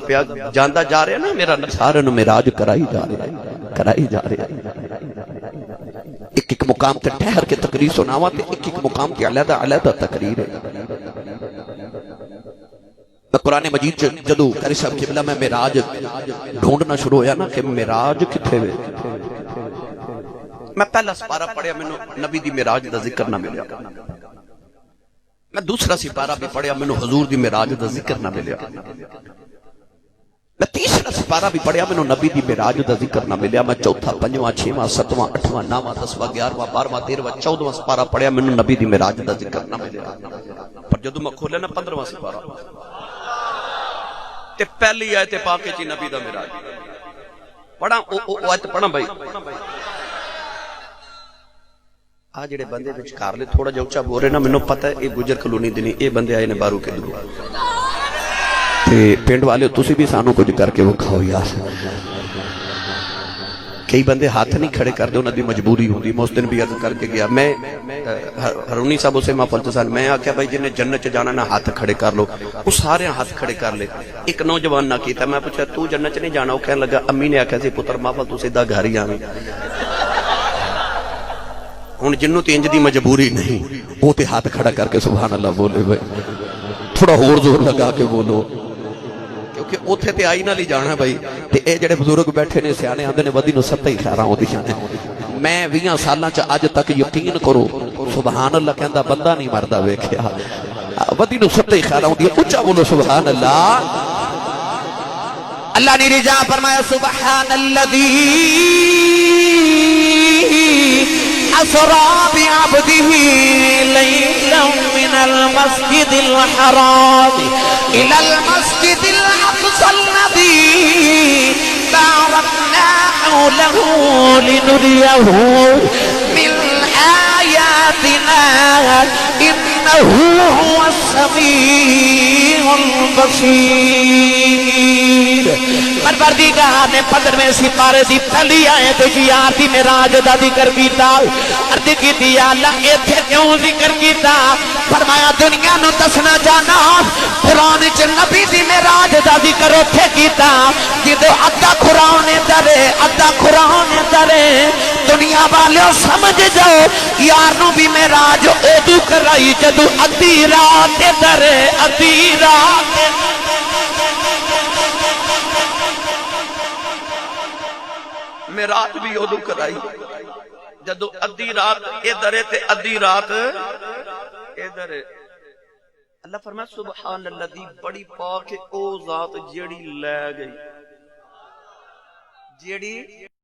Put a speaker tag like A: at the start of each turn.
A: پیا جاندا جا رہا نا میرا سارے نو معراج کرائی جا رہا ایک مقام تے ٹھہر کے تقریر سناواں تے ایک مقام تے علیحدہ تقریر ہے۔ قرآن مجید جدو قاری صاحب قبلہ میں معراج ڈھونڈنا شروع ہویا نا کہ معراج کتھے وے، میں پہلا سپارہ پڑھیا مینوں نبی دی معراج دا ذکر نہ ملیا، میں دوسرا سپارہ بھی پڑھیا مینوں حضور دی معراج دا ذکر نہ ملیا، میں تیسرا سپارہ بھی پڑھیا مینوں نبی دی معراج دا ذکر نہ ملیا، میں چوتھا پنجواں چھواں ستواں اٹھواں نواں دسواں گیارہواں بارہواں تیرہواں چودواں سپارہ پڑھیا مینوں نبی دی معراج دا ذکر نہ ملیا، پر جدو میں کھولیا نا 15واں سپارہ تے پہلی آیت پاک چ نبی دا معراج پڑھا آیت پڑھا بھائی آ جڑے بندے وچ کار لے تھوڑا جا اونچا بول رہے نا مینوں پتہ ہے اے گجر کلونی دے نہیں، اے بندے آئے نے باہروں کے دور تے پنڈ والے تسی بھی سانو کچھ کر کے وکھاؤ یار، کئی بندے ہاتھ نہیں کھڑے کر دے انہاں دی مجبوری ہوندی، میں اس دن بھی عرض کر کے گیا، میں ہرونی صاحب اسے محفل تے سن، میں آکھیا بھائی جن نے جنت چ جانا نا ہاتھ کھڑے کر لو، وہ سارے ہاتھ کھڑے کر لے، ایک نوجوان نہ کیتا، میں پوچھا تو جنت چ نہیں جانا، وہ کہنے لگا امی نے آکھیا سی پتر محفل تو سیدھا گھر ہی آویں، ہن جنوں تے انج دی مجبوری نہیں وہ تے ہاتھ کھڑا کر کے سبحان اللہ بولے بھائی، تھوڑا اور زور لگا کے بولو، کیونکہ اوتھے تے آئی نہ لی جانا بھائی، تے اے جڑے بزرگ بیٹھے نے سیانے آندے نے ودی نو ستہ ہی خیراں ہوندیاں نے، میں 20 سالاں چ اج تک یقین کرو سبحان اللہ کہندا بندہ نہیں مردا ویکھیا، ودی نو ستہ ہی خیراں ہوندیاں، اونچا بولو سبحان اللہ۔ اللہ نے رضا فرمایا سبحان الذی اسرا بعبده ليلا من المسجد الحرام الى المسجد الاقصى الذي باركنا حوله لنريه من آياتنا انه هو السميع البصير۔ پروردگار نے 15ویں سپارے دی پہلی آیت یار دی معراج دا ذکر کیتا، عرض کیتی یا اللہ ایتھے کیوں ذکر کیتا؟ فرمایا دنیا نو دسنا جانا قرآن چ نبی دی معراج دا ذکر اوتھے کیتا جدو ادھا قرآن درے دنیا والے سمجھ جاؤ یار نو بھی معراج ادو کرائی جدو ادھی رات درے، ادھی رات معراج بھی ادو کرائی جدو ادھی رات ادھر تے ادھی رات ادھر۔ اللہ فرمایا سبحان الذی بڑی پاک ہے او ذات جیڑی لے گئی، جیڑی